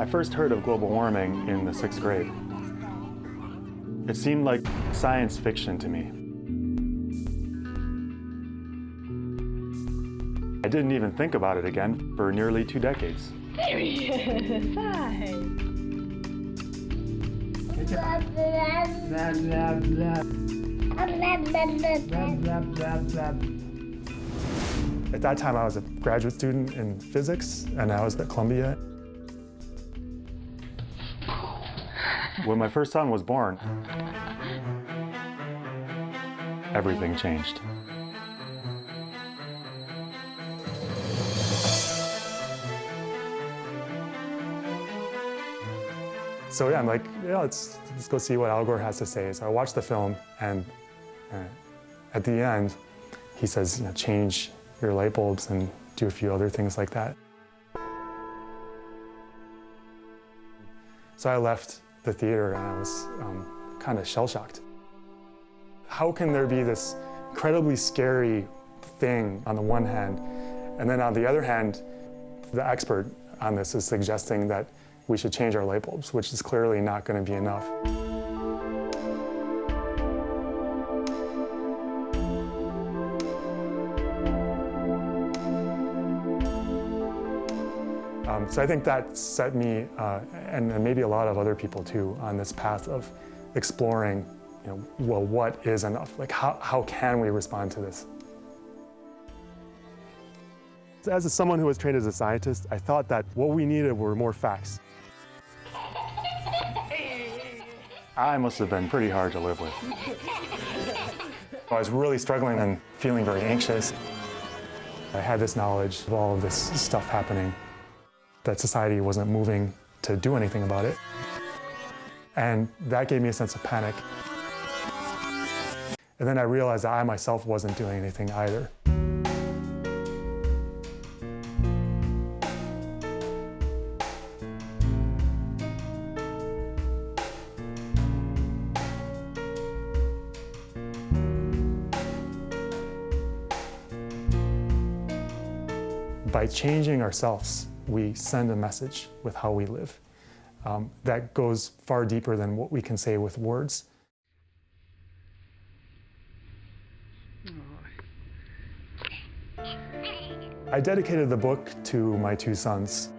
I first heard of global warming in the 6th grade. It seemed like science fiction to me. I didn't even think about it again for nearly 2 decades. There he is. Hi. At that time, I was a graduate student in physics, and I was at Columbia. When my first son was born, everything changed. So yeah, I'm like, yeah, let's go see what Al Gore has to say. So I watched the film, and at the end, he says, change your light bulbs and do a few other things like that. So I left the theater, and I was kind of shell-shocked. How can there be this incredibly scary thing on the one hand, and then on the other hand, the expert on this is suggesting that we should change our light bulbs, which is clearly not going to be enough. So I think that set me, and maybe a lot of other people too, on this path of exploring, well, what is enough? Like, how can we respond to this? As someone who was trained as a scientist, I thought that what we needed were more facts. I must have been pretty hard to live with. I was really struggling and feeling very anxious. I had this knowledge of all of this stuff happening, that society wasn't moving to do anything about it. And that gave me a sense of panic. And then I realized that I myself wasn't doing anything either. By changing ourselves, we send a message with how we live that goes far deeper than what we can say with words. I dedicated the book to my 2 sons.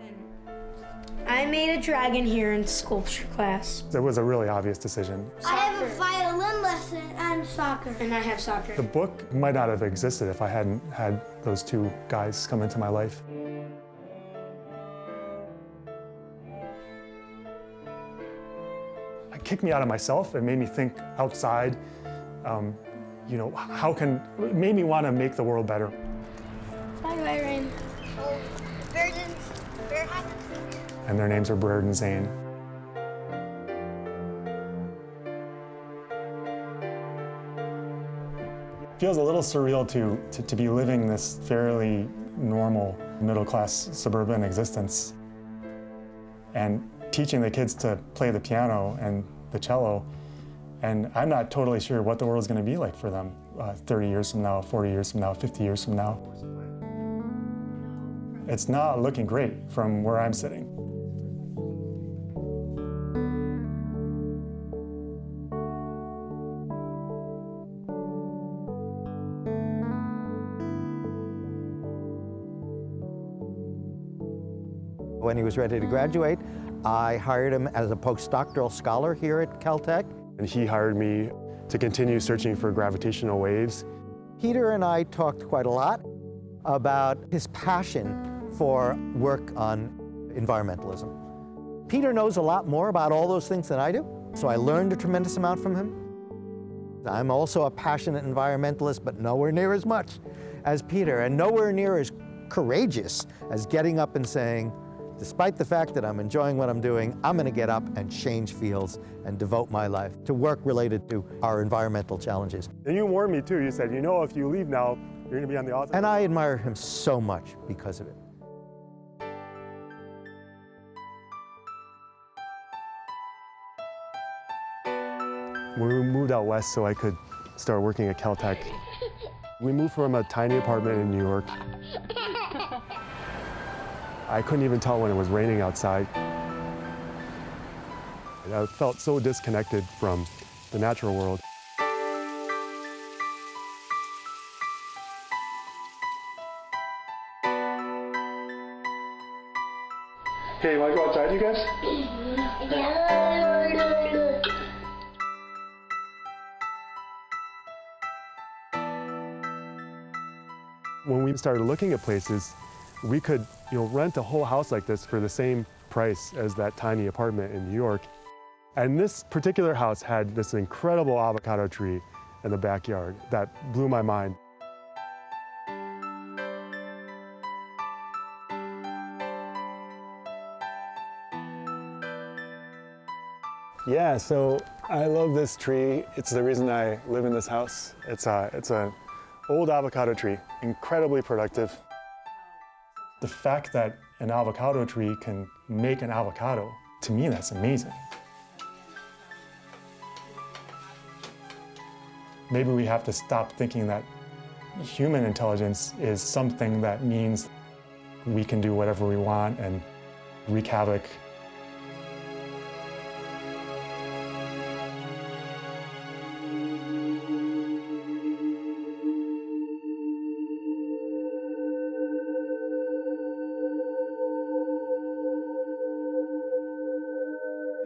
I made a dragon here in sculpture class. It was a really obvious decision. I have a violin lesson and soccer. And I have soccer. The book might not have existed if I hadn't had those 2 guys come into my life. It kicked me out of myself. It made me think outside. It made me want to make the world better. Bye, Byron. Oh, And their names are Bird and Zane. It feels a little surreal to be living this fairly normal middle-class suburban existence and teaching the kids to play the piano and the cello, and I'm not totally sure what the world's going to be like for them 30 years from now, 40 years from now, 50 years from now. It's not looking great from where I'm sitting. When he was ready to graduate, I hired him as a postdoctoral scholar here at Caltech. And he hired me to continue searching for gravitational waves. Peter and I talked quite a lot about his passion for work on environmentalism. Peter knows a lot more about all those things than I do, so I learned a tremendous amount from him. I'm also a passionate environmentalist, but nowhere near as much as Peter, and nowhere near as courageous as getting up and saying, despite the fact that I'm enjoying what I'm doing, I'm going to get up and change fields and devote my life to work related to our environmental challenges. And you warned me too. You said, if you leave now, you're going to be on the outside. And I admire him so much because of it. We moved out west so I could start working at Caltech. We moved from a tiny apartment in New York. I couldn't even tell when it was raining outside. I felt so disconnected from the natural world. Hey, you want to go outside, you guys? When we started looking at places, we could, rent a whole house like this for the same price as that tiny apartment in New York. And this particular house had this incredible avocado tree in the backyard that blew my mind. Yeah, so I love this tree. It's the reason I live in this house. It's an old avocado tree, incredibly productive. The fact that an avocado tree can make an avocado, to me, that's amazing. Maybe we have to stop thinking that human intelligence is something that means we can do whatever we want and wreak havoc.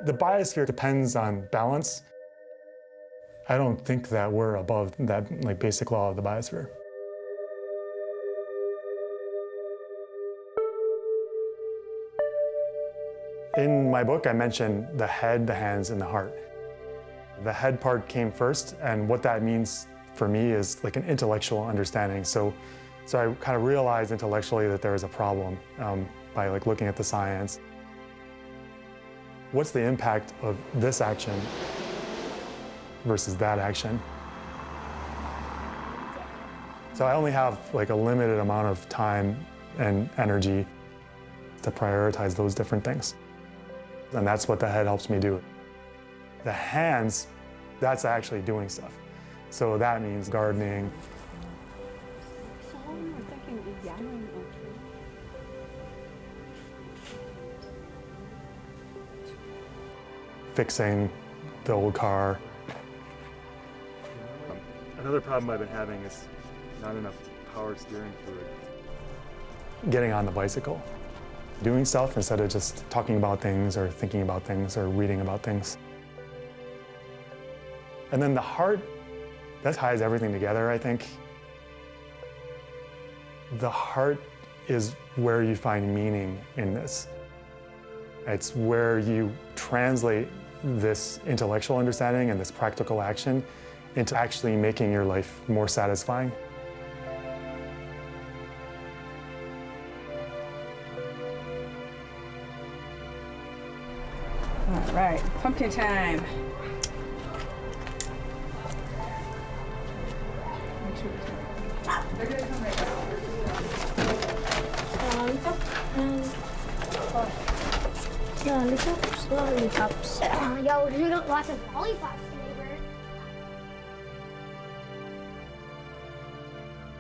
The biosphere depends on balance. I don't think that we're above that basic law of the biosphere. In my book, I mentioned the head, the hands, and the heart. The head part came first, and what that means for me is like an intellectual understanding. So I kind of realized intellectually that there was a problem by looking at the science. What's the impact of this action versus that action? So I only have a limited amount of time and energy to prioritize those different things. And that's what the head helps me do. The hands, that's actually doing stuff. So that means gardening, fixing the old car. Another problem I've been having is not enough power steering fluid. Getting on the bicycle, doing stuff instead of just talking about things or thinking about things or reading about things. And then the heart, that ties everything together, I think. The heart is where you find meaning in this. It's where you translate this intellectual understanding and this practical action into actually making your life more satisfying. All right, pumpkin time. Lollipops. Yo, we got lots of lollipops today, Bert.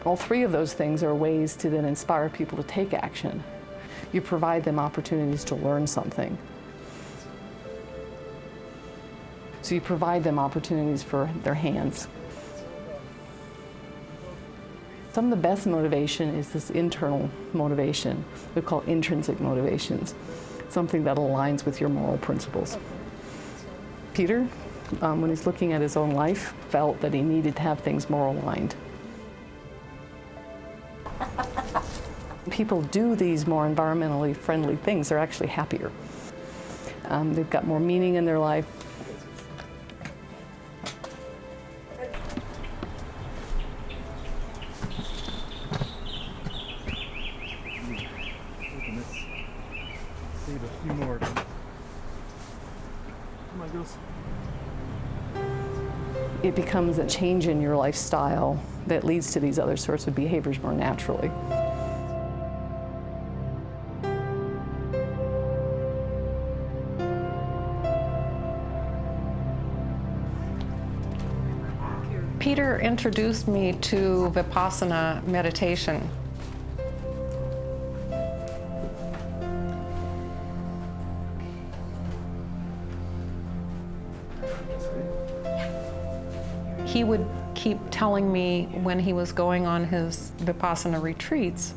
All three of those things are ways to then inspire people to take action. You provide them opportunities to learn something. So you provide them opportunities for their hands. Some of the best motivation is this internal motivation we call intrinsic motivations, something that aligns with your moral principles. Peter, when he's looking at his own life, felt that he needed to have things more aligned. People do these more environmentally friendly things, they're actually happier. They've got more meaning in their life. Save a few more. Come on, girls. It becomes a change in your lifestyle that leads to these other sorts of behaviors more naturally. Peter introduced me to Vipassana meditation. he would keep telling me when he was going on his Vipassana retreats.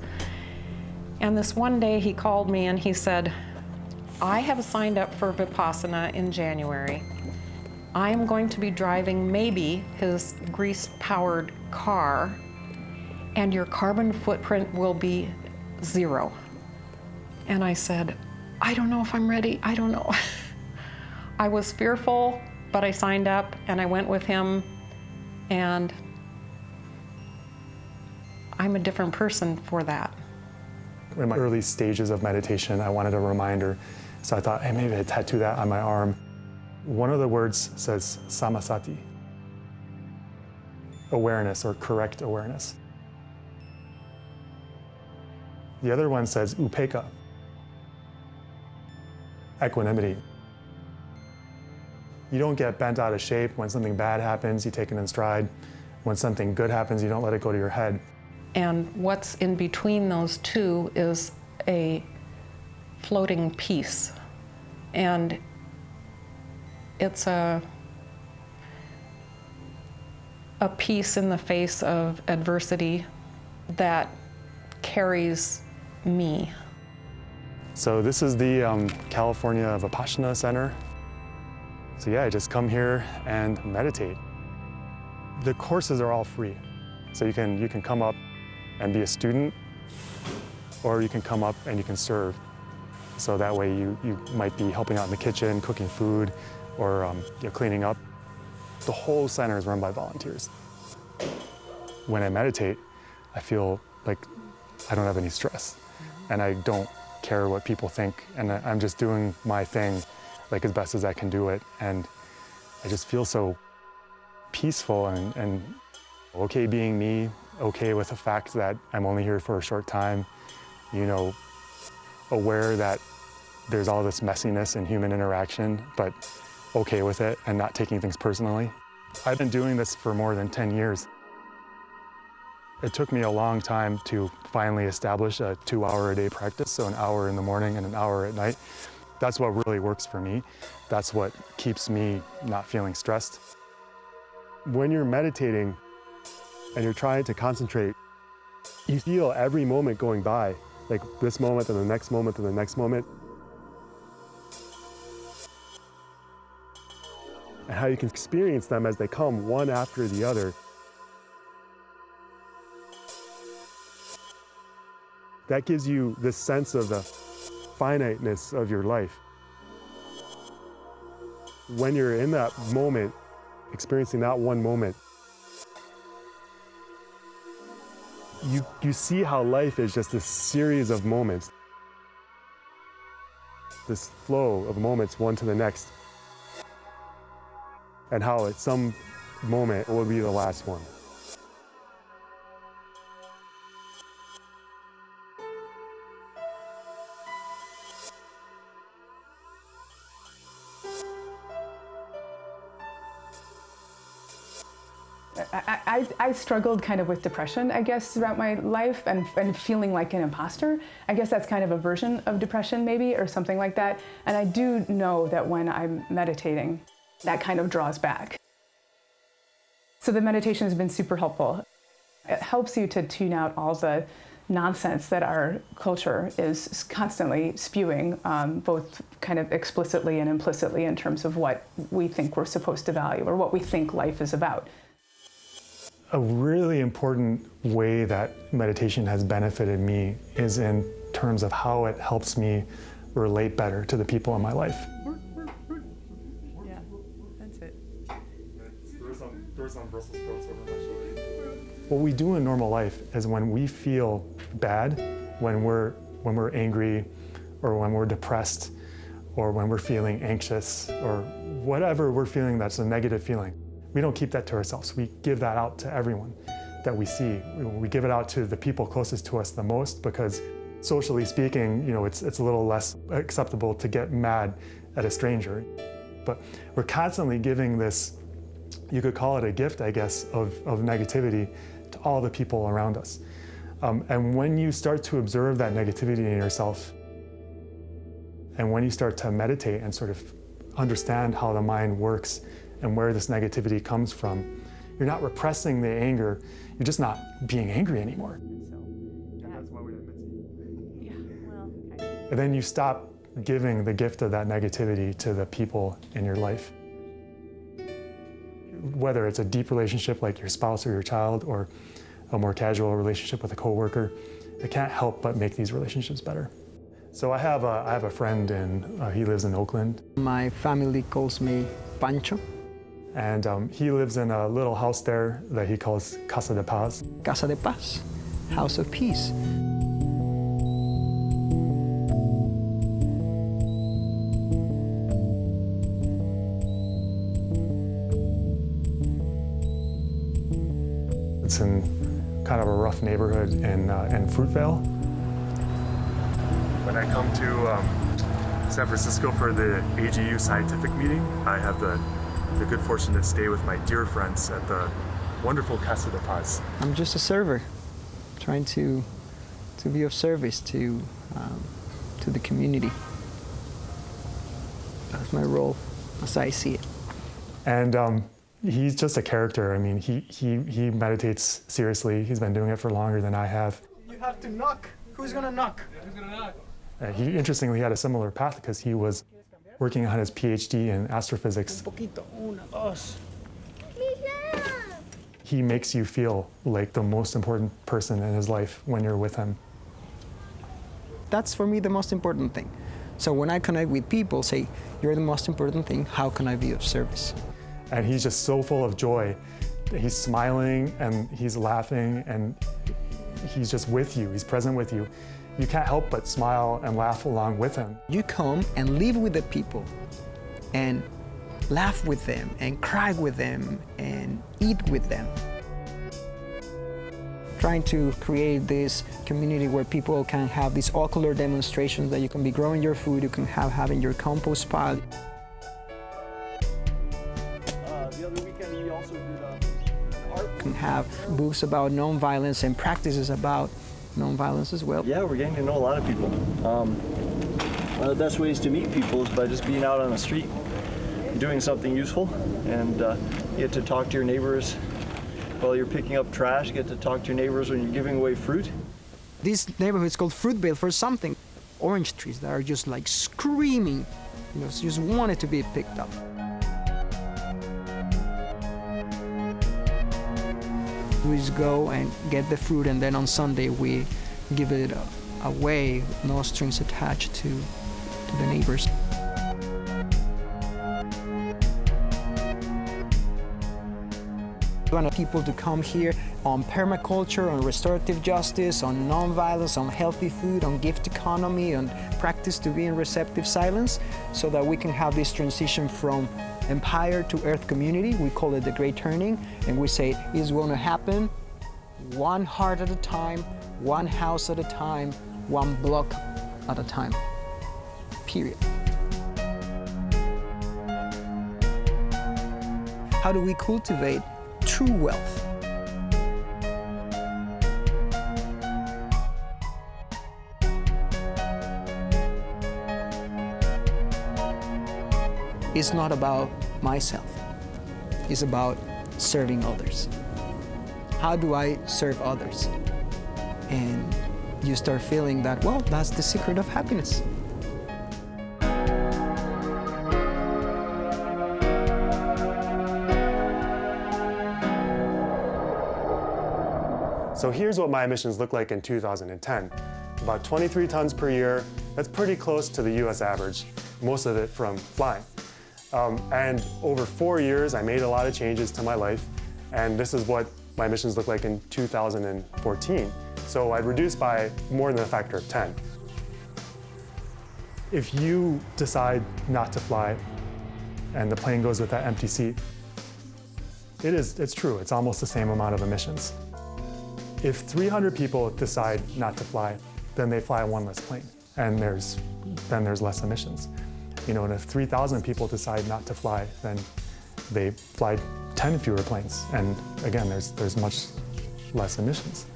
And this one day he called me and he said, I have signed up for Vipassana in January. I am going to be driving maybe his grease-powered car, and your carbon footprint will be 0. And I said, I don't know if I'm ready, I don't know. I was fearful, but I signed up and I went with him, and I'm a different person for that. In my early stages of meditation, I wanted a reminder, so I thought, hey, maybe I'd tattoo that on my arm. One of the words says samasati, awareness or correct awareness. The other one says upekkha, equanimity. You don't get bent out of shape. When something bad happens, you take it in stride. When something good happens, you don't let it go to your head. And what's in between those two is a floating peace. And it's a peace in the face of adversity that carries me. So this is the California Vipassana Center. So yeah, I just come here and meditate. The courses are all free. So you can come up and be a student, or you can come up and you can serve. So that way you might be helping out in the kitchen, cooking food, or cleaning up. The whole center is run by volunteers. When I meditate, I feel like I don't have any stress, and I don't care what people think, and I'm just doing my thing like as best as I can do it, and I just feel so peaceful and okay being me, okay with the fact that I'm only here for a short time, aware that there's all this messiness in human interaction, but okay with it and not taking things personally. I've been doing this for more than 10 years. It took me a long time to finally establish a 2-hour-a-day practice, so an hour in the morning and an hour at night. That's what really works for me. That's what keeps me not feeling stressed. When you're meditating and you're trying to concentrate, you feel every moment going by, like this moment and the next moment and the next moment. And how you can experience them as they come one after the other. That gives you this sense of the finiteness of your life. When you're in that moment, experiencing that one moment, you see how life is just this series of moments, this flow of moments one to the next, and how at some moment it will be the last one. I struggled kind of with depression, I guess, throughout my life and feeling like an imposter. I guess that's kind of a version of depression maybe, or something like that. And I do know that when I'm meditating, that kind of draws back. So the meditation has been super helpful. It helps you to tune out all the nonsense that our culture is constantly spewing, both kind of explicitly and implicitly in terms of what we think we're supposed to value or what we think life is about. A really important way that meditation has benefited me is in terms of how it helps me relate better to the people in my life. Yeah, that's it. There were some Brussels sprouts over my shoulder. What we do in normal life is when we feel bad, when we're angry, or when we're depressed, or when we're feeling anxious, or whatever we're feeling that's a negative feeling, we don't keep that to ourselves. We give that out to everyone that we see. We give it out to the people closest to us the most, because socially speaking, it's a little less acceptable to get mad at a stranger. But we're constantly giving this, you could call it a gift, I guess, of negativity to all the people around us. And when you start to observe that negativity in yourself, and when you start to meditate and sort of understand how the mind works and where this negativity comes from, you're not repressing the anger, you're just not being angry anymore. And that's why we have Mitzi. Yeah, well, okay. And then you stop giving the gift of that negativity to the people in your life. Whether it's a deep relationship like your spouse or your child, or a more casual relationship with a coworker, it can't help but make these relationships better. So I have a friend, and he lives in Oakland. My family calls me Pancho. And he lives in a little house there that he calls Casa de Paz. Casa de Paz, House of Peace. It's in kind of a rough neighborhood in Fruitvale. When I come to San Francisco for the AGU scientific meeting, I have the good fortune to stay with my dear friends at the wonderful Casa de Paz. I'm just a server, trying to be of service to the community. That's my role, as I see it. And he's just a character. I mean, he meditates seriously. He's been doing it for longer than I have. You have to knock. Who's gonna knock? Who's gonna knock? He interestingly had a similar path because he was working on his PhD in astrophysics. He makes you feel like the most important person in his life when you're with him. That's for me the most important thing. So when I connect with people, say, you're the most important thing, how can I be of service? And he's just so full of joy. He's smiling and he's laughing and he's just with you, he's present with you. You can't help but smile and laugh along with him. You come and live with the people and laugh with them and cry with them and eat with them. Trying to create this community where people can have these ocular demonstrations that you can be growing your food, you can having your compost pile. The other weekend you also did art. You can have books about nonviolence and practices about nonviolence as well. Yeah, we're getting to know a lot of people. One of the best ways to meet people is by just being out on the street, doing something useful, and you get to talk to your neighbors while you're picking up trash, you get to talk to your neighbors when you're giving away fruit. This neighborhood is called Fruitvale for something. Orange trees that are just like screaming, just wanted to be picked up. We just go and get the fruit, and then on Sunday we give it away, no strings attached to the neighbors. We want people to come here on permaculture, on restorative justice, on nonviolence, on healthy food, on gift economy, on practice to be in receptive silence, so that we can have this transition from empire to earth community. We call it the Great Turning, and we say it's going to happen one heart at a time, one house at a time, one block at a time, period. How do we cultivate true wealth? It's not about myself. It's about serving others. How do I serve others? And you start feeling that, well, that's the secret of happiness. So here's what my emissions look like in 2010. About 23 tons per year. That's pretty close to the US average, most of it from flying. And over 4 years, I made a lot of changes to my life, and this is what my emissions look like in 2014. So I'd reduced by more than a factor of 10. If you decide not to fly, and the plane goes with that empty seat, it's true, it's almost the same amount of emissions. If 300 people decide not to fly, then they fly one less plane, and then there's less emissions. You know, and if 3,000 people decide not to fly, then they fly 10 fewer planes, and again, there's much less emissions.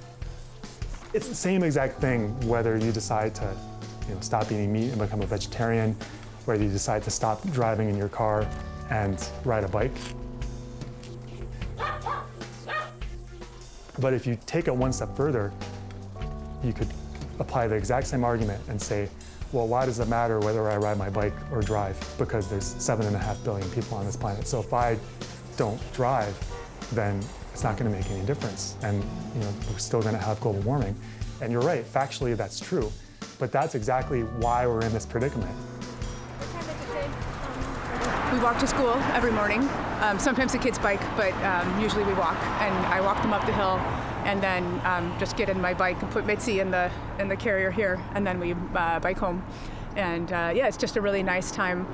It's the same exact thing whether you decide to, stop eating meat and become a vegetarian, whether you decide to stop driving in your car and ride a bike. But if you take it one step further, you could apply the exact same argument and say, well, why does it matter whether I ride my bike or drive? Because there's 7.5 billion people on this planet. So if I don't drive, then it's not going to make any difference. And we're still going to have global warming. And you're right, factually that's true. But that's exactly why we're in this predicament. We walk to school every morning. Sometimes the kids bike, but usually we walk. And I walk them up the hill and then just get in my bike and put Mitzi in the carrier here, and then we bike home. And yeah, it's just a really nice time.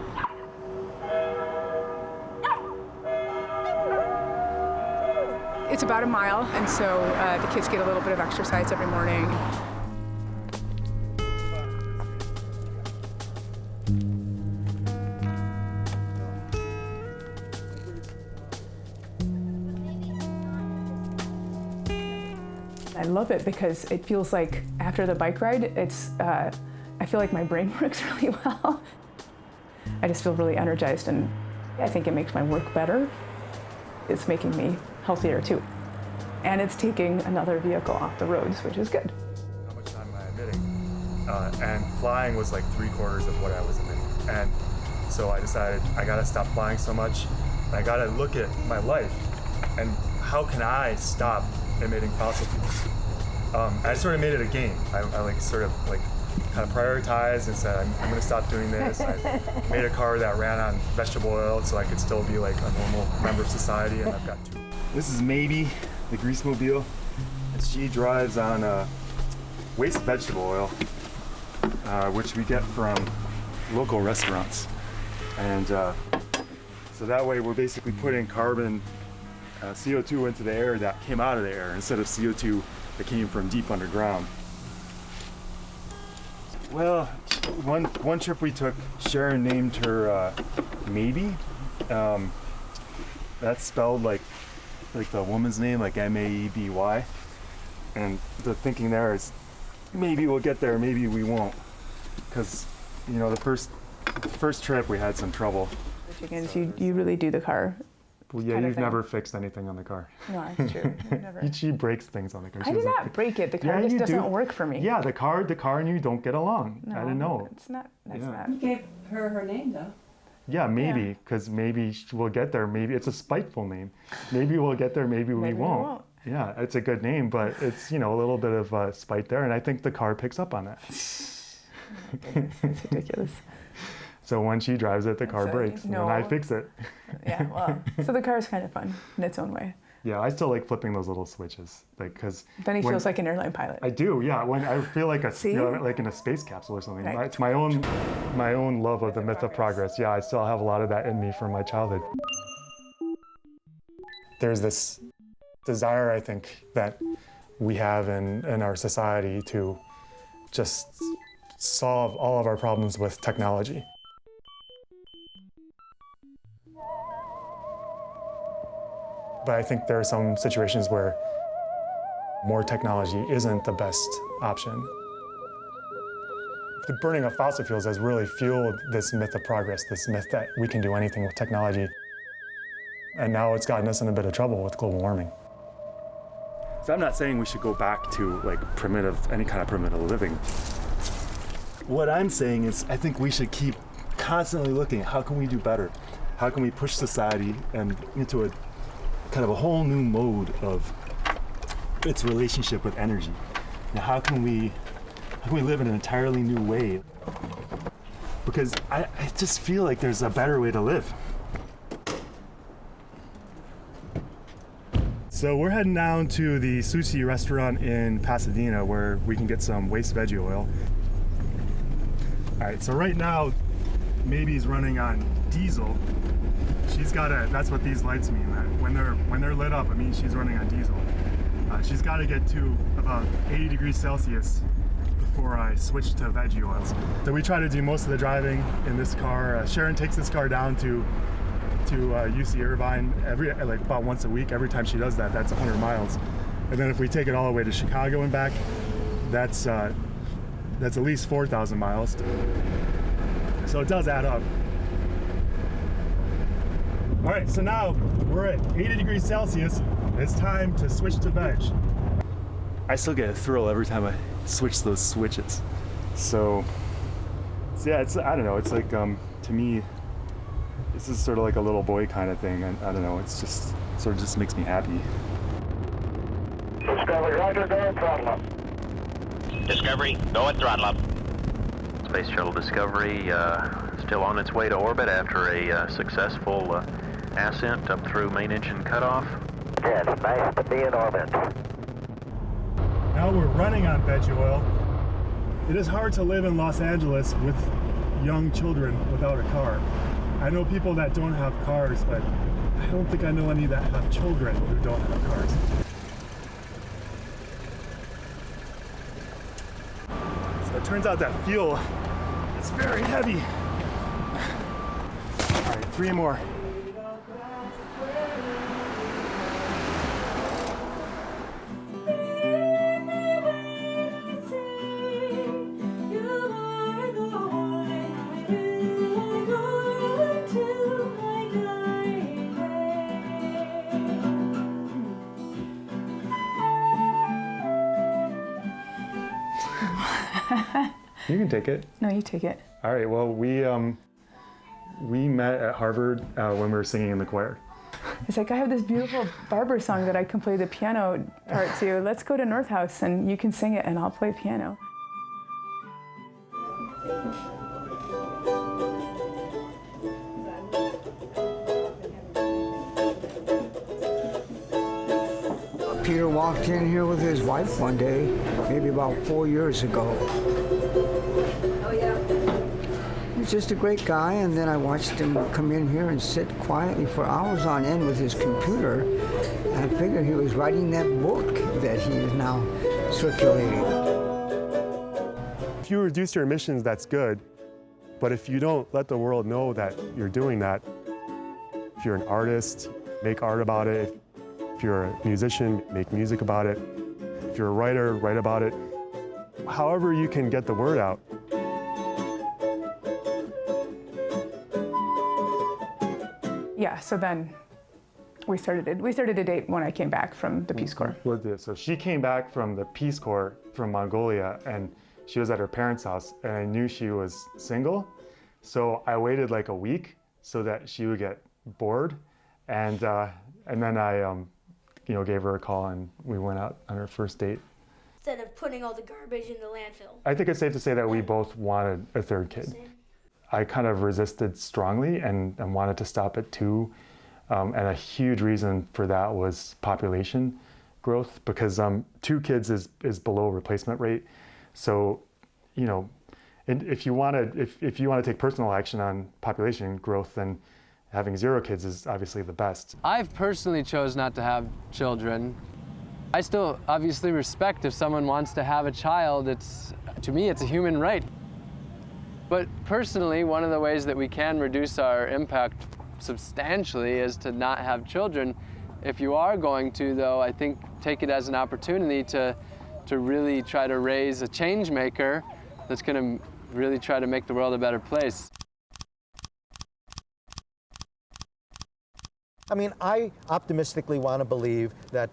It's about a mile, and so the kids get a little bit of exercise every morning. I love it because it feels like after the bike ride, I feel like my brain works really well. I just feel really energized, and I think it makes my work better. It's making me healthier too. And it's taking another vehicle off the roads, which is good. How much time am I emitting? And flying was like 3/4 of what I was emitting. And so I decided I gotta stop flying so much. And I gotta look at my life and how can I stop emitting fossil fuels? I sort of made it a game. I kind of prioritized and said, I'm going to stop doing this. I made a car that ran on vegetable oil so I could still be like a normal member of society, and I've got 2. This is Maybe, the grease mobile. And she drives on waste vegetable oil, which we get from local restaurants. And so that way we're basically putting carbon CO2 into the air that came out of the air instead of CO2 that came from deep underground. Well, one trip we took, Sharon named her Maybe. That's spelled like the woman's name, like M-A-E-B-Y. And the thinking there is, maybe we'll get there, maybe we won't. Because, the first trip we had some trouble. You really do the car. Well, yeah, you've never fixed anything on the car. No, that's true. Never. She breaks things on the car. I did not break it. The car just doesn't work for me. Yeah, the car and you don't get along. No, I didn't know. It's not. That's not. You gave her name, though. Yeah, maybe, because maybe we'll get there. Maybe it's a spiteful name. Maybe we'll get there. Maybe we won't. Yeah, it's a good name, but it's a little bit of spite there, and I think the car picks up on that. Oh my goodness, that's ridiculous. So when she drives it, the car breaks, and then I fix it. Yeah, well, so the car is kind of fun in its own way. Yeah, I still like flipping those little switches, because then he feels like an airline pilot. I do, yeah. When I feel like like in a space capsule or something. Right. It's my own love of the myth of progress. Yeah, I still have a lot of that in me from my childhood. There's this desire, I think, that we have in our society to just solve all of our problems with technology. But I think there are some situations where more technology isn't the best option. The burning of fossil fuels has really fueled this myth of progress, this myth that we can do anything with technology. And now it's gotten us in a bit of trouble with global warming. So I'm not saying we should go back to any kind of primitive living. What I'm saying is I think we should keep constantly looking at how can we do better? How can we push society and into a kind of a whole new mode of its relationship with energy. Now, how can we live in an entirely new way? Because I just feel like there's a better way to live. So we're heading down to the sushi restaurant in Pasadena where we can get some waste veggie oil. All right, so right now, Maybe's running on diesel. That's what these lights mean. That when they're lit up, it means she's running on diesel. She's got to get to about 80 degrees Celsius before I switch to veggie oils. So we try to do most of the driving in this car. Sharon takes this car down to UC Irvine about once a week. Every time she does that, that's 100 miles. And then if we take it all the way to Chicago and back, that's at least 4,000 miles. So it does add up. All right, so now we're at 80 degrees Celsius, It's time to switch to veg. I still get a thrill every time I switch those switches. So yeah, I don't know, it's like, to me, this is sort of like a little boy kind of thing. And I don't know, it's just, sort of just makes me happy. Discovery, roger, go at throttle up. Discovery, go at throttle up. Space Shuttle Discovery still on its way to orbit after a successful ascent up through main engine cutoff. Yes, nice to be in orbit. Now we're running on veg oil. It is hard to live in Los Angeles with young children without a car. I know people that don't have cars, but I don't think I know any that have children who don't have cars. So it turns out that fuel is very heavy. All right, 3 more. You can take it. No, you take it. All right, well, we met at Harvard when we were singing in the choir. It's like, I have this beautiful Barber song that I can play the piano part to. Let's go to North House and you can sing it and I'll play piano. Peter walked in here with his wife one day, maybe about 4 years ago. He's just a great guy, and then I watched him come in here and sit quietly for hours on end with his computer, and I figured he was writing that book that he is now circulating. If you reduce your emissions, that's good, but if you don't let the world know that you're doing that, if you're an artist, make art about it. If you're a musician, make music about it. If you're a writer, write about it. However you can get the word out. Yeah, so then we started to date when I came back from the Peace Corps. So she came back from the Peace Corps from Mongolia, and she was at her parents' house, and I knew she was single. So I waited like a week so that she would get bored, and then I gave her a call, and we went out on our first date. Instead of putting all the garbage in the landfill. I think it's safe to say that we both wanted a third kid. Same. I kind of resisted strongly and wanted to stop at 2. And a huge reason for that was population growth, because 2 kids is below replacement rate. So, if you want to take personal action on population growth, then having 0 kids is obviously the best. I've personally chose not to have children. I still obviously respect if someone wants to have a child. To me, it's a human right. But personally, one of the ways that we can reduce our impact substantially is to not have children. If you are going to, though, I think take it as an opportunity to really try to raise a change maker that's going to really try to make the world a better place. I mean, I optimistically want to believe that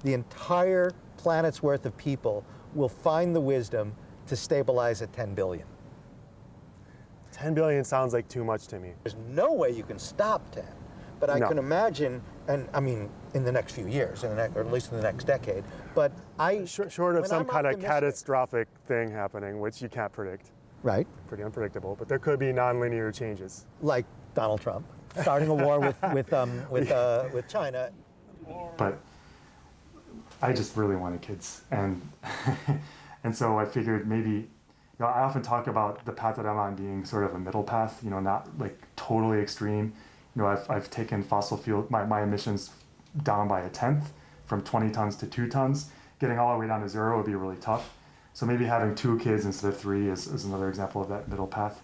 the entire planet's worth of people will find the wisdom to stabilize at 10 billion. 10 billion sounds like too much to me. There's no way you can stop 10, but I can imagine, and I mean, in the next few years, or at least in the next decade, but Short of some kind of catastrophic thing happening, which you can't predict. Right. Pretty unpredictable, but there could be nonlinear changes. Like Donald Trump starting a war with China. But I just really wanted kids, and and so I figured maybe, I often talk about the path that I'm on being sort of a middle path, not like totally extreme. I've taken fossil fuel, my emissions down by 1/10, from 20 tons to 2 tons. Getting all the way down to 0 would be really tough. So maybe having 2 kids instead of 3 is another example of that middle path.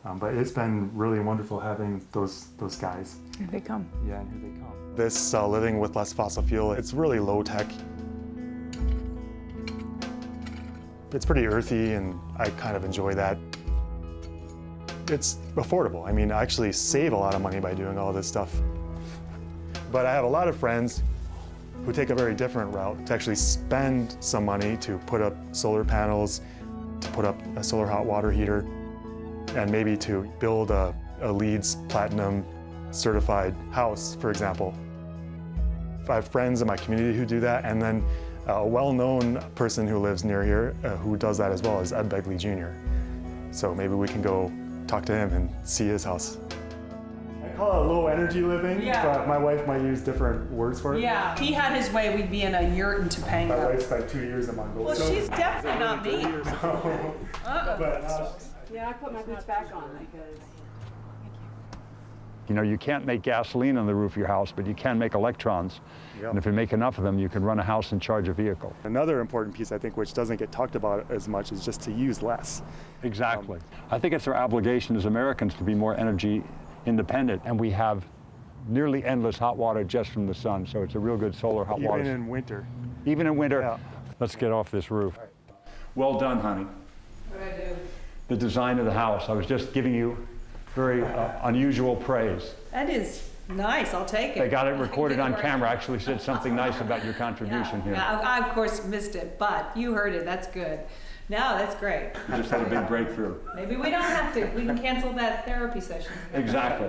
But it's been really wonderful having those guys. Here they come. Yeah, and here they come. This living with less fossil fuel, it's really low tech. It's pretty earthy, and I kind of enjoy that. It's affordable. I mean, I actually save a lot of money by doing all this stuff. But I have a lot of friends who take a very different route to actually spend some money to put up solar panels, to put up a solar hot water heater, and maybe to build a LEED Platinum certified house, for example. I have friends in my community who do that, and then a well-known person who lives near here who does that as well is Ed Begley Jr. So maybe we can go talk to him and see his house. I call it low energy living, but my wife might use different words for it. Yeah, if he had his way, we'd be in a yurt in Topanga. My wife spent 2 years in Mongolia. Well, she's definitely not me. Yeah, I put my boots back on because... You know, you can't make gasoline on the roof of your house, but you can make electrons. Yep. And if you make enough of them, you can run a house and charge a vehicle. Another important piece, I think, which doesn't get talked about as much, is just to use less. Exactly. I think it's our obligation as Americans to be more energy independent, and we have nearly endless hot water just from the sun, so it's a real good solar hot water. Even in winter. Even in winter. Yeah. Let's get off this roof. Well done, honey. What'd I do? The design of the house. I was just giving you very unusual praise. That is nice, I'll take it. They got it recorded on camera, actually said something nice about your contribution here. Yeah, I of course missed it, but you heard it, that's good. No, that's great. You just had a big breakthrough. Maybe we don't have to, we can cancel that therapy session. Exactly.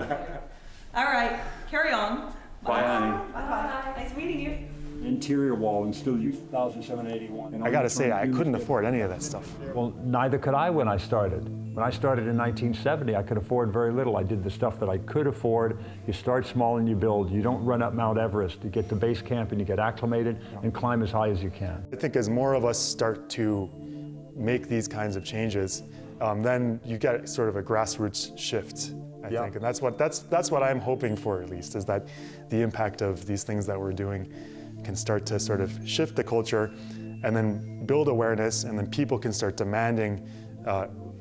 All right, carry on. Bye, honey. Bye-bye, nice meeting you. Interior wall and still use 1,781. I gotta say, I couldn't afford any of that stuff. Well, neither could I when I started. When I started in 1970, I could afford very little. I did the stuff that I could afford. You start small and you build. You don't run up Mount Everest. You get to base camp and you get acclimated and climb as high as you can. I think as more of us start to make these kinds of changes, then you get sort of a grassroots shift, I think. And that's what I'm hoping for, at least, is that the impact of these things that we're doing can start to sort of shift the culture and then build awareness, and then people can start demanding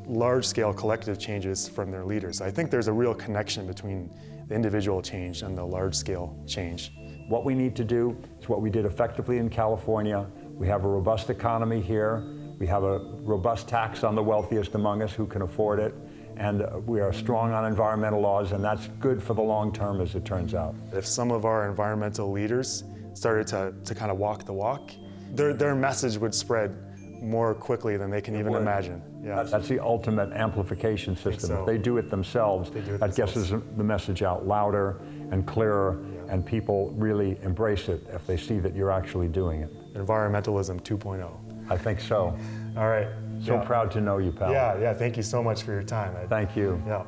large-scale collective changes from their leaders. I think there's a real connection between the individual change and the large-scale change. What we need to do is what we did effectively in California. We have a robust economy here. We have a robust tax on the wealthiest among us who can afford it. And we are strong on environmental laws, and that's good for the long term, as it turns out. If some of our environmental leaders started to kind of walk the walk, their message would spread more quickly than they can even imagine. Yeah. That's the ultimate amplification system. So. If they do it themselves, that gets the message out louder and clearer, and people really embrace it if they see that you're actually doing it. Environmentalism 2.0. I think so. All right. So proud to know you, pal. Yeah, thank you so much for your time, Ed. Thank you. Yeah.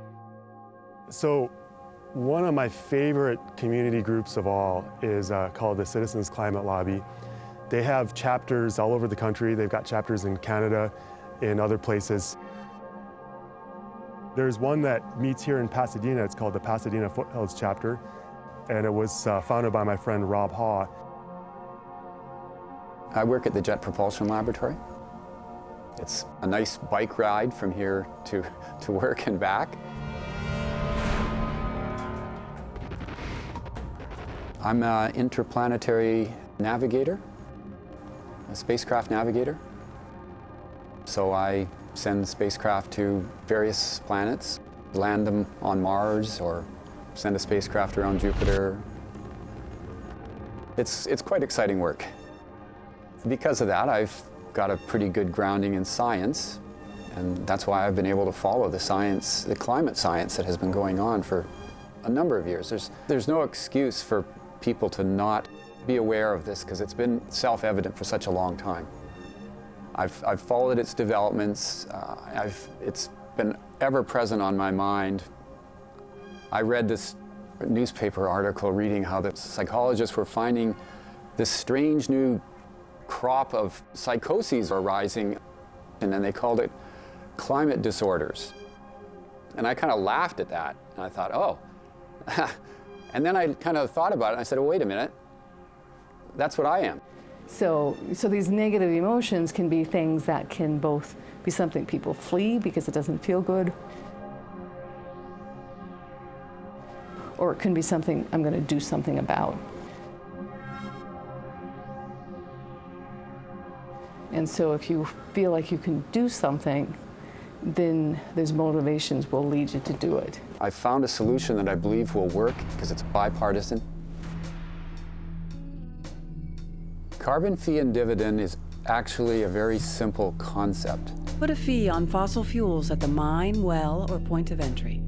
So, one of my favorite community groups of all is called the Citizens Climate Lobby. They have chapters all over the country. They've got chapters in Canada, in other places. There's one that meets here in Pasadena. It's called the Pasadena Foothills Chapter, and it was founded by my friend Rob Haw. I work at the Jet Propulsion Laboratory. It's a nice bike ride from here to work and back. I'm an interplanetary navigator, a spacecraft navigator. So I send spacecraft to various planets, land them on Mars, or send a spacecraft around Jupiter. It's quite exciting work. Because of that, I've got a pretty good grounding in science, and that's why I've been able to follow the science, the climate science that has been going on for a number of years. There's no excuse for people to not be aware of this, because it's been self-evident for such a long time. I've followed its developments. It's been ever present on my mind. I read this newspaper article reading how the psychologists were finding this strange new crop of psychoses arising, and then they called it climate disorders. And I kind of laughed at that, and I thought, oh. And then I kind of thought about it, and I said, oh, wait a minute, that's what I am. So these negative emotions can be things that can both be something people flee because it doesn't feel good, or it can be something I'm going to do something about. And so if you feel like you can do something, then those motivations will lead you to do it. I found a solution that I believe will work because it's bipartisan. Carbon fee and dividend is actually a very simple concept. Put a fee on fossil fuels at the mine, well, or point of entry.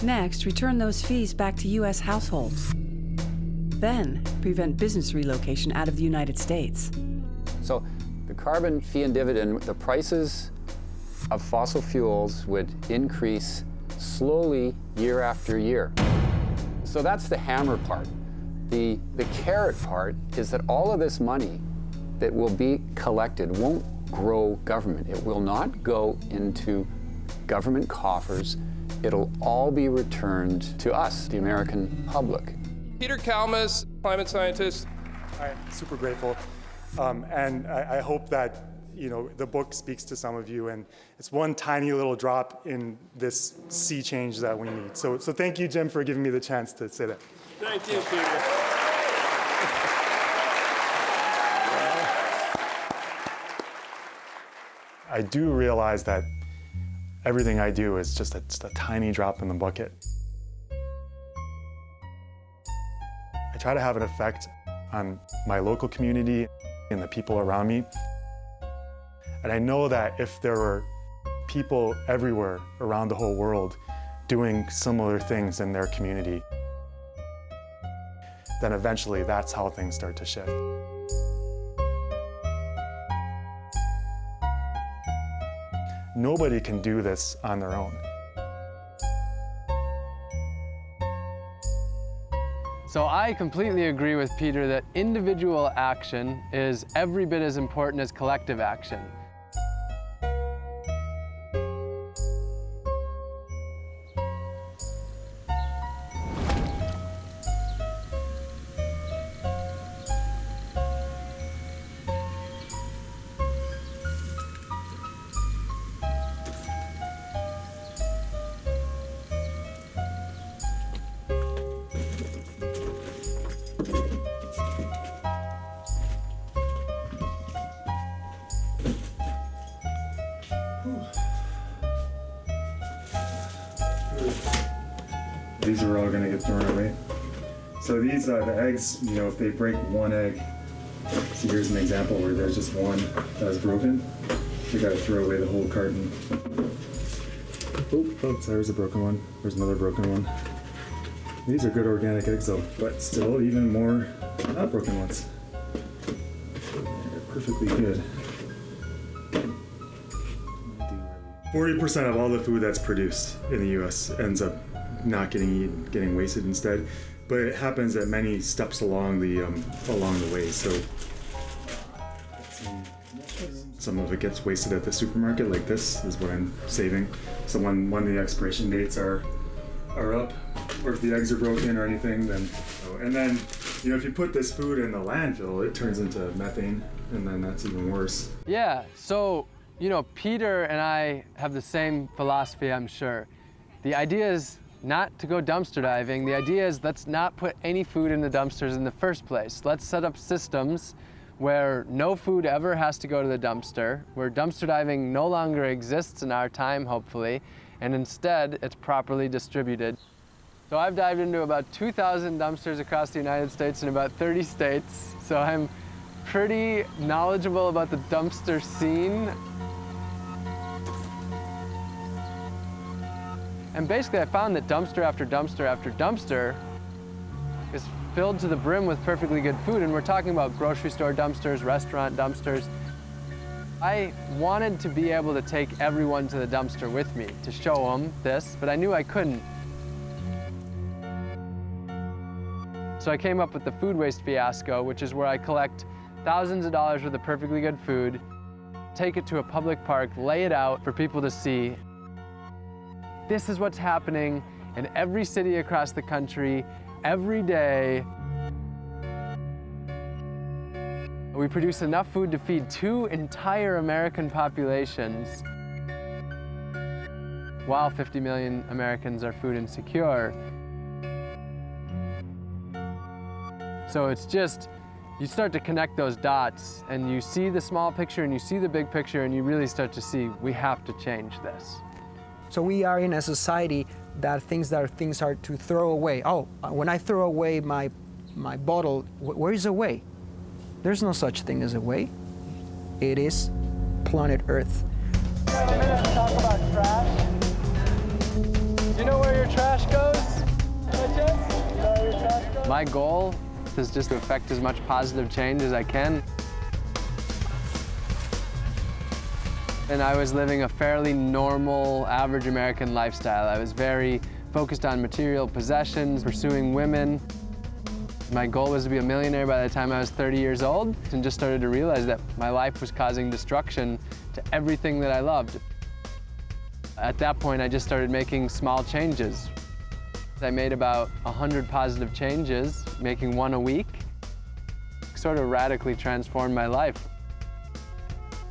Next, return those fees back to U.S. households. Then, prevent business relocation out of the United States. So the carbon fee and dividend, the prices of fossil fuels would increase slowly year after year. So that's the hammer part. The carrot part is that all of this money that will be collected won't grow government. It will not go into government coffers. It'll all be returned to us, the American public. Peter Kalmus, climate scientist. I'm super grateful. And I hope that the book speaks to some of you, and it's one tiny little drop in this sea change that we need. So thank you, Jim, for giving me the chance to say that. Thank you, Peter. I do realize that everything I do is just a tiny drop in the bucket. I try to have an effect on my local community and the people around me. And I know that if there were people everywhere around the whole world doing similar things in their community, then eventually that's how things start to shift. Nobody can do this on their own. So I completely agree with Peter that individual action is every bit as important as collective action. These are all going to get thrown away. So these are the eggs, if they break one egg, so here's an example where there's just one that's broken. You got to throw away the whole carton. Oh, there's a broken one. There's another broken one. These are good organic eggs though, but still even more not broken ones. They're perfectly good. 40% of all the food that's produced in the U.S. ends up not getting eaten, getting wasted instead. But it happens at many steps along the way. So some of it gets wasted at the supermarket, like this is what I'm saving. So when the expiration dates are up, or if the eggs are broken or anything, then if you put this food in the landfill, it turns into methane, and then that's even worse. Yeah. So Peter and I have the same philosophy, I'm sure. The idea is not to go dumpster diving. The idea is let's not put any food in the dumpsters in the first place. Let's set up systems where no food ever has to go to the dumpster, where dumpster diving no longer exists in our time, hopefully, and instead it's properly distributed. So I've dived into about 2,000 dumpsters across the United States in about 30 states, so I'm pretty knowledgeable about the dumpster scene. And basically I found that dumpster after dumpster after dumpster is filled to the brim with perfectly good food, and we're talking about grocery store dumpsters, restaurant dumpsters. I wanted to be able to take everyone to the dumpster with me to show them this, but I knew I couldn't. So I came up with the food waste fiasco, which is where I collect thousands of dollars worth of perfectly good food, take it to a public park, lay it out for people to see. This is what's happening in every city across the country, every day. We produce enough food to feed 2 entire American populations, while 50 million Americans are food insecure. So it's just, you start to connect those dots, and you see the small picture and you see the big picture, and you really start to see we have to change this. So we are in a society that thinks that things are to throw away. Oh, when I throw away my bottle, where is the way? There's no such thing as a way. It is planet Earth. We have a minute to talk about trash. Do you know where your trash goes? My goal is just to affect as much positive change as I can. And I was living a fairly normal, average American lifestyle. I was very focused on material possessions, pursuing women. My goal was to be a millionaire by the time I was 30 years old, and just started to realize that my life was causing destruction to everything that I loved. At that point, I just started making small changes. I made about 100 positive changes, making one a week. Sort of radically transformed my life.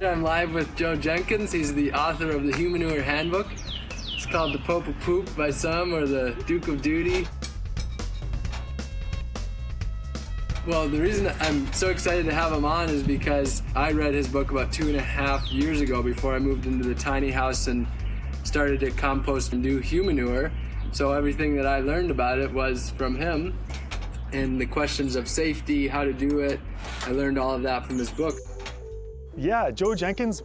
I'm live with Joe Jenkins. He's the author of the Humanure Handbook. It's called The Pope of Poop by some, or the Duke of Duty. Well, the reason I'm so excited to have him on is because I read his book about 2.5 years ago before I moved into the tiny house and started to compost and do humanure. So everything that I learned about it was from him, and the questions of safety, how to do it, I learned all of that from his book. Yeah, Joe Jenkins,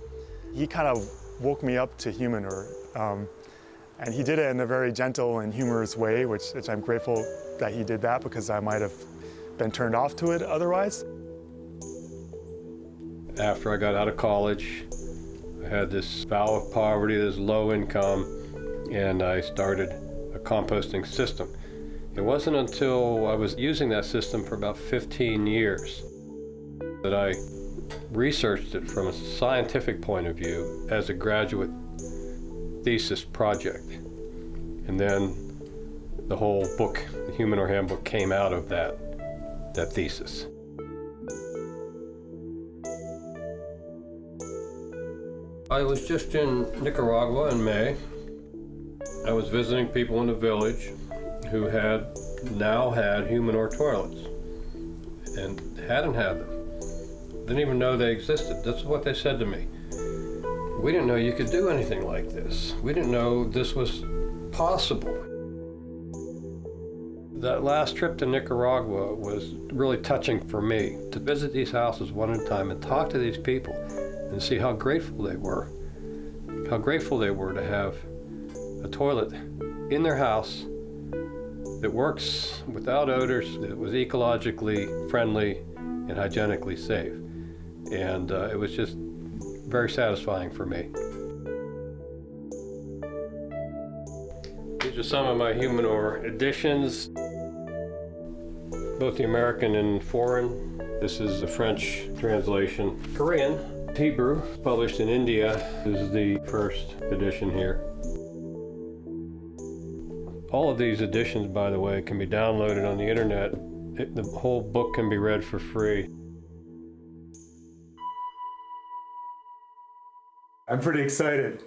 he kind of woke me up to humanure. And he did it in a very gentle and humorous way, which I'm grateful that he did that, because I might have been turned off to it otherwise. After I got out of college, I had this bout of poverty, this low income, and I started a composting system. It wasn't until I was using that system for about 15 years that I researched it from a scientific point of view as a graduate thesis project. And then the whole book, the Humanure Handbook, came out of that thesis. I was just in Nicaragua in May. I was visiting people in a village who now had humanure toilets and hadn't had them. Didn't even know they existed. That's what they said to me. We didn't know you could do anything like this. We didn't know this was possible. That last trip to Nicaragua was really touching for me, to visit these houses one at a time and talk to these people and see how grateful they were to have a toilet in their house that works without odors, that was ecologically friendly and hygienically safe. And it was just very satisfying for me. These are some of my humanure editions, both the American and foreign. This is the French translation. Korean, Hebrew, published in India. This is the first edition here. All of these editions, by the way, can be downloaded on the internet. The whole book can be read for free. I'm pretty excited.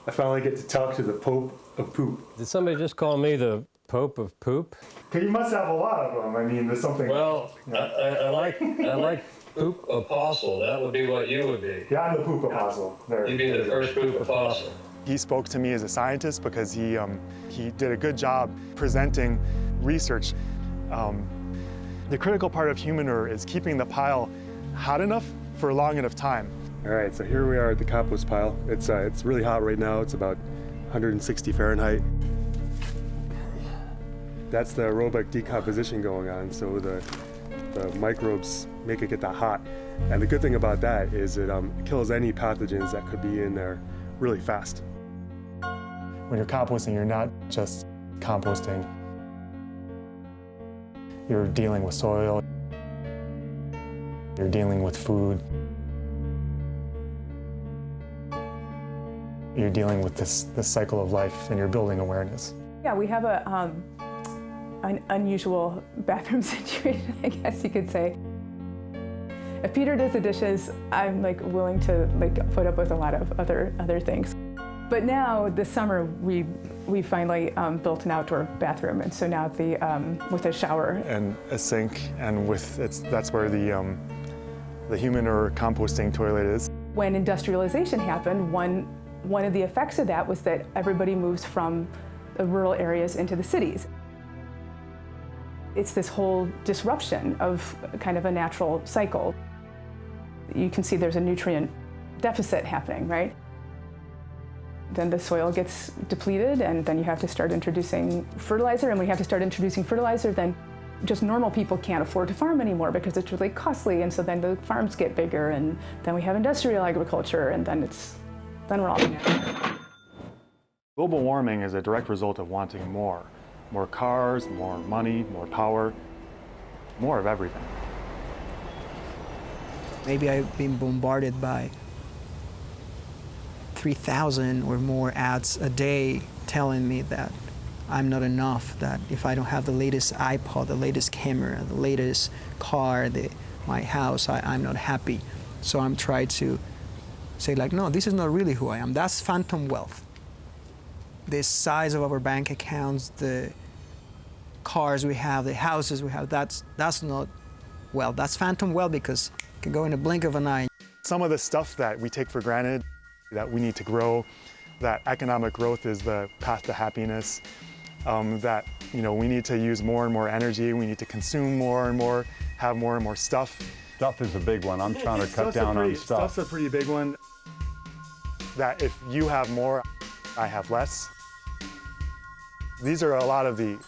I finally get to talk to the Pope of Poop. Did somebody just call me the Pope of Poop? You must have a lot of them. I mean, there's something. Well, I like Poop Apostle. That would be what you would be. Yeah, I'm the Poop Apostle. You'd be the first Poop Apostle. He spoke to me as a scientist because he did a good job presenting research. The critical part of humanure is keeping the pile hot enough for a long enough time. All right, so here we are at the compost pile. It's really hot right now. It's about 160 Fahrenheit. That's the aerobic decomposition going on, so the microbes make it get that hot. And the good thing about that is it kills any pathogens that could be in there really fast. When you're composting, you're not just composting. You're dealing with soil. You're dealing with food. You're dealing with this cycle of life, and you're building awareness. Yeah, we have an unusual bathroom situation, I guess you could say. If Peter does the dishes, I'm willing to put up with a lot of other things. But now this summer we finally built an outdoor bathroom, and so now with a shower and a sink, and that's where the humanure composting toilet is. When industrialization happened, one of the effects of that was that everybody moves from the rural areas into the cities. It's this whole disruption of kind of a natural cycle. you can see there's a nutrient deficit happening, right? Then the soil gets depleted, and then you have to start introducing fertilizer, and when you have to start introducing fertilizer, then just normal people can't afford to farm anymore because it's really costly, and so then the farms get bigger, and then we have industrial agriculture, and then we're all Global warming is a direct result of wanting more. More cars, more money, more power, more of everything. Maybe I've been bombarded by 3,000 or more ads a day telling me that I'm not enough, that if I don't have the latest iPod, the latest camera, the latest car, my house, I'm not happy. So I'm trying to say like, no, this is not really who I am. That's phantom wealth. The size of our bank accounts, the cars we have, the houses we have, that's not wealth. That's phantom wealth because it can go in a blink of an eye. Some of the stuff that we take for granted, that we need to grow, that economic growth is the path to happiness, that we need to use more and more energy, we need to consume more and more, have more and more stuff. Stuff is a big one. I'm trying to cut down on stuff. Stuff's a pretty big one. That if you have more, I have less. These are a lot of the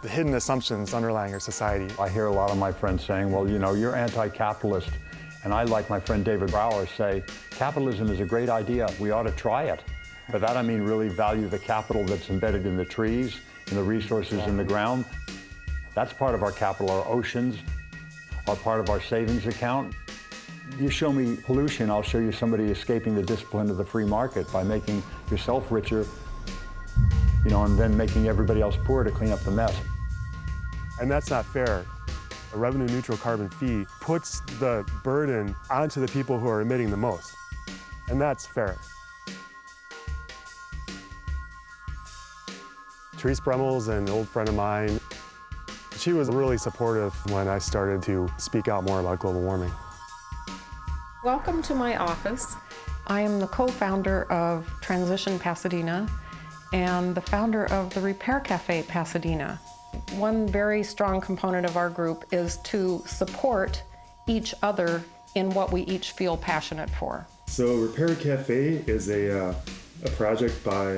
hidden assumptions underlying our society. I hear a lot of my friends saying, well, you're anti-capitalist. And I, like my friend David Brower, say, capitalism is a great idea. We ought to try it. By that I mean really value the capital that's embedded in the trees, in the resources in the ground. That's part of our capital. Our oceans are part of our savings account. You show me pollution, I'll show you somebody escaping the discipline of the free market by making yourself richer, and then making everybody else poor to clean up the mess. And that's not fair. A revenue-neutral carbon fee puts the burden onto the people who are emitting the most, and that's fair. Therese Bremmel's an old friend of mine. She was really supportive when I started to speak out more about global warming. Welcome to my office. I am the co-founder of Transition Pasadena and the founder of the Repair Cafe Pasadena. One very strong component of our group is to support each other in what we each feel passionate for. So Repair Cafe is a project by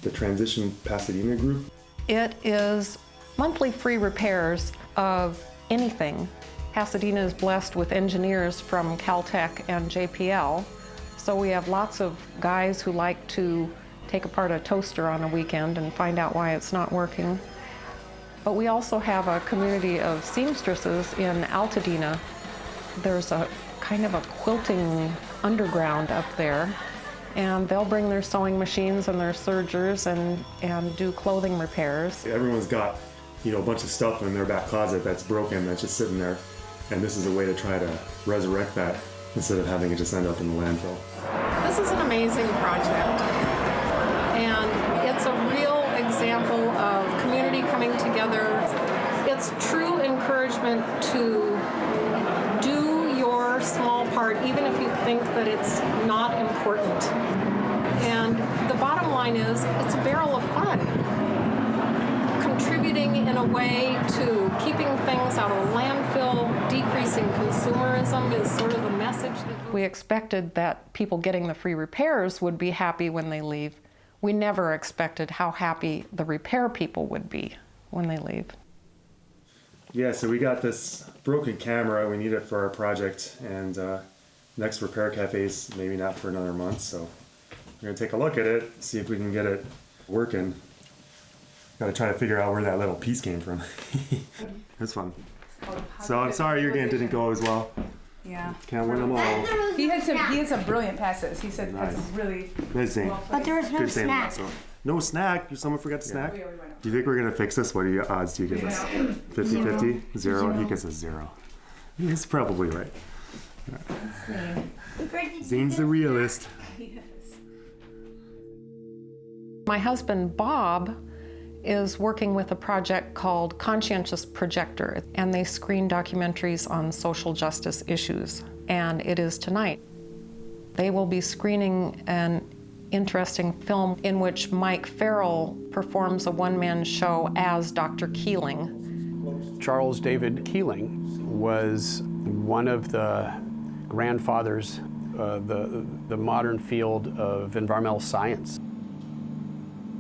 the Transition Pasadena group. It is monthly free repairs of anything. Pasadena is blessed with engineers from Caltech and JPL, so we have lots of guys who like to take apart a toaster on a weekend and find out why it's not working. But we also have a community of seamstresses in Altadena. There's a kind of a quilting underground up there, and they'll bring their sewing machines and their sergers and do clothing repairs. Everyone's got, a bunch of stuff in their back closet that's broken, that's just sitting there, and this is a way to try to resurrect that instead of having it just end up in the landfill. This is an amazing project, and it's a real example of community coming together. It's true encouragement to do your small part, even if you think that it's not important. And the bottom line is, it's a barrel of fun. Contributing in a way to keeping things out of landfill, decreasing consumerism is sort of the message that we expected that people getting the free repairs would be happy when they leave. We never expected how happy the repair people would be when they leave. Yeah, so we got this broken camera. We need it for our project, and next Repair Cafe's maybe not for another month, so we're gonna take a look at it, see if we can get it working. Gotta try to figure out where that little piece came from. It's fun. So I'm sorry your game didn't go as well. Yeah. Can't win them all. He had some brilliant passes. He said Nice. that's really Nice Zane. But there was no Good Zane. snack. So, no snack? Someone forgot to snack? Do you think we're gonna fix this? What odds do you give us? 50-50? Zero? He gives us 0. He's probably right. Zane's the realist. My husband, Bob, is working with a project called Conscientious Projector, and they screen documentaries on social justice issues, and it is tonight. They will be screening an interesting film in which Mike Farrell performs a one-man show as Dr. Keeling. Charles David Keeling was One of the grandfathers of the modern field of environmental science.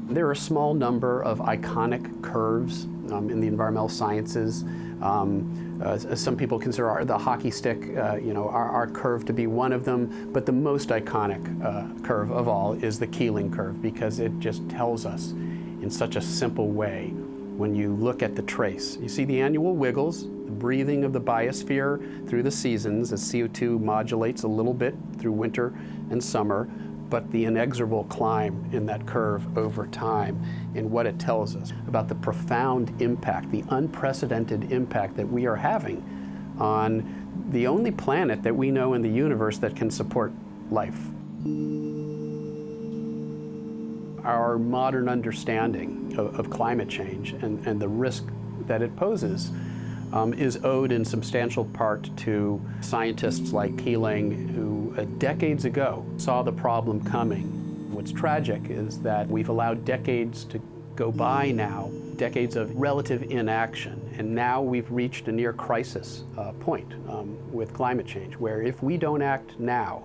There are a small number of iconic curves in the environmental sciences. Some people consider the hockey stick, our curve to be one of them, but the most iconic curve of all is the Keeling curve, because it just tells us in such a simple way when you look at the trace. You see the annual wiggles, the breathing of the biosphere through the seasons as CO2 modulates a little bit through winter and summer, but the inexorable climb in that curve over time and what it tells us about the profound impact, the unprecedented impact that we are having on the only planet that we know in the universe that can support life. Our modern understanding of climate change and the risk that it poses is owed in substantial part to scientists like Keeling, who decades ago saw the problem coming. What's tragic is that we've allowed decades to go by now, decades of relative inaction, and now we've reached a near crisis point with climate change, where if we don't act now,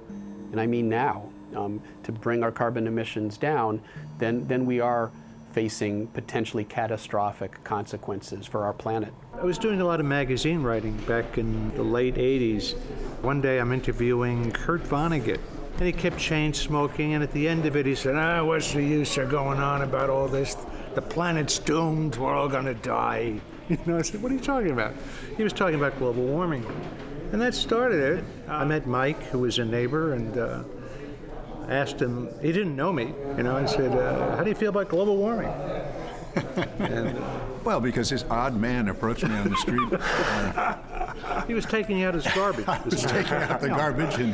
and I mean now, to bring our carbon emissions down, then we are facing potentially catastrophic consequences for our planet. I was doing a lot of magazine writing back in the late 80s. One day I'm interviewing Kurt Vonnegut, and he kept chain smoking, and at the end of it he said, what's the use of going on about all this? The planet's doomed, we're all gonna die. I said, what are you talking about? He was talking about global warming. And that started it. I met Mike, who was a neighbor, and asked him, he didn't know me, I said, how do you feel about global warming? And, well, because this odd man approached me on the street. He was taking out his garbage. I was taking out the garbage, and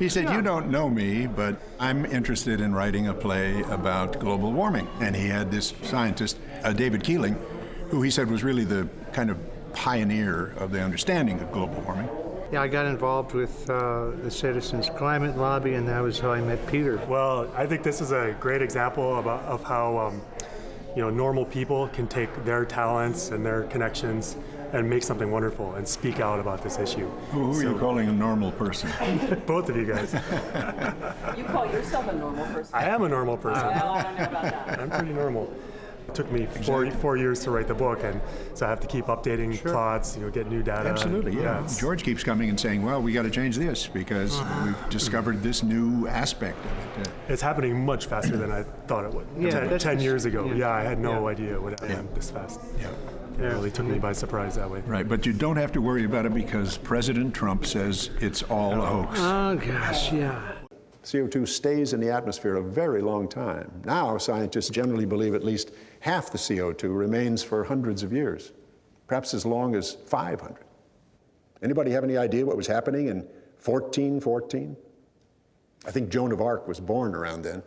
he said, you don't know me, but I'm interested in writing a play about global warming. And he had this scientist, David Keeling, who he said was really the kind of pioneer of the understanding of global warming. Yeah, I got involved with the Citizens Climate Lobby, and that was how I met Peter. Well, I think this is a great example of how normal people can take their talents and their connections and make something wonderful and speak out about this issue. Who are you calling a normal person? Both of you guys. You call yourself a normal person? I am a normal person. Well, I don't know about that. I'm pretty normal. It took me 4 years to write the book, and so I have to keep updating plots, get new data. Absolutely, yeah. George keeps coming and saying, well, we got to change this because we've discovered this new aspect of it. It's happening much faster than I thought it would. Yeah, 10 years ago. Yeah, I had no idea it would happen this fast. Yeah. It really took me by surprise that way. Right, but you don't have to worry about it because President Trump says it's all a hoax. Oh, gosh, yeah. CO2 stays in the atmosphere a very long time. Now, scientists generally believe at least half the CO2 remains for hundreds of years, perhaps as long as 500. Anybody have any idea what was happening in 1414? I think Joan of Arc was born around then.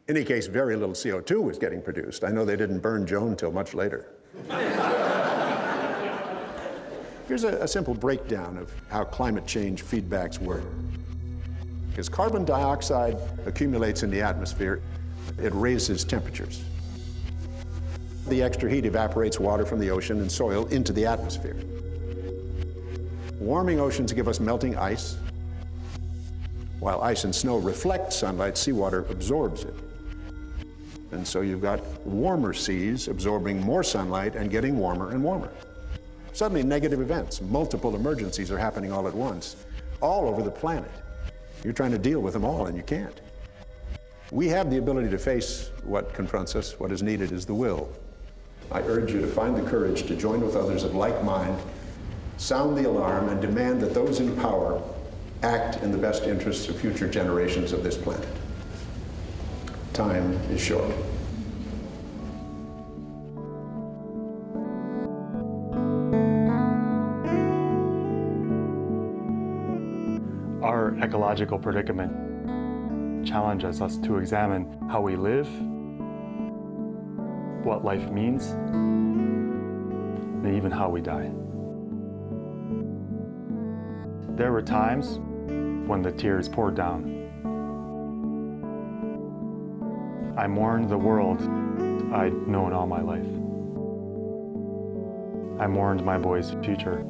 In any case, very little CO2 was getting produced. I know they didn't burn Joan till much later. Here's a simple breakdown of how climate change feedbacks work. As carbon dioxide accumulates in the atmosphere, it raises temperatures. The extra heat evaporates water from the ocean and soil into the atmosphere. Warming oceans give us melting ice. While ice and snow reflect sunlight, seawater absorbs it. And so you've got warmer seas absorbing more sunlight and getting warmer and warmer. Suddenly, negative events, multiple emergencies are happening all at once, all over the planet. You're trying to deal with them all, and you can't. We have the ability to face what confronts us. What is needed is the will. I urge you to find the courage to join with others of like mind, sound the alarm, and demand that those in power act in the best interests of future generations of this planet. Time is short. Our ecological predicament challenges us to examine how we live, what life means, and even how we die. There were times when the tears poured down. I mourned the world I'd known all my life. I mourned my boy's future.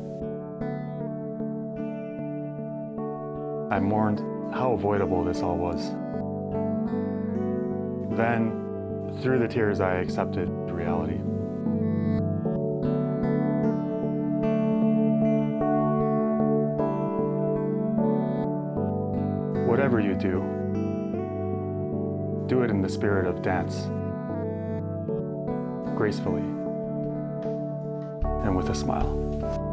I mourned how avoidable this all was. Then, through the tears, I accepted reality. Whatever you do, do it in the spirit of dance, gracefully, and with a smile.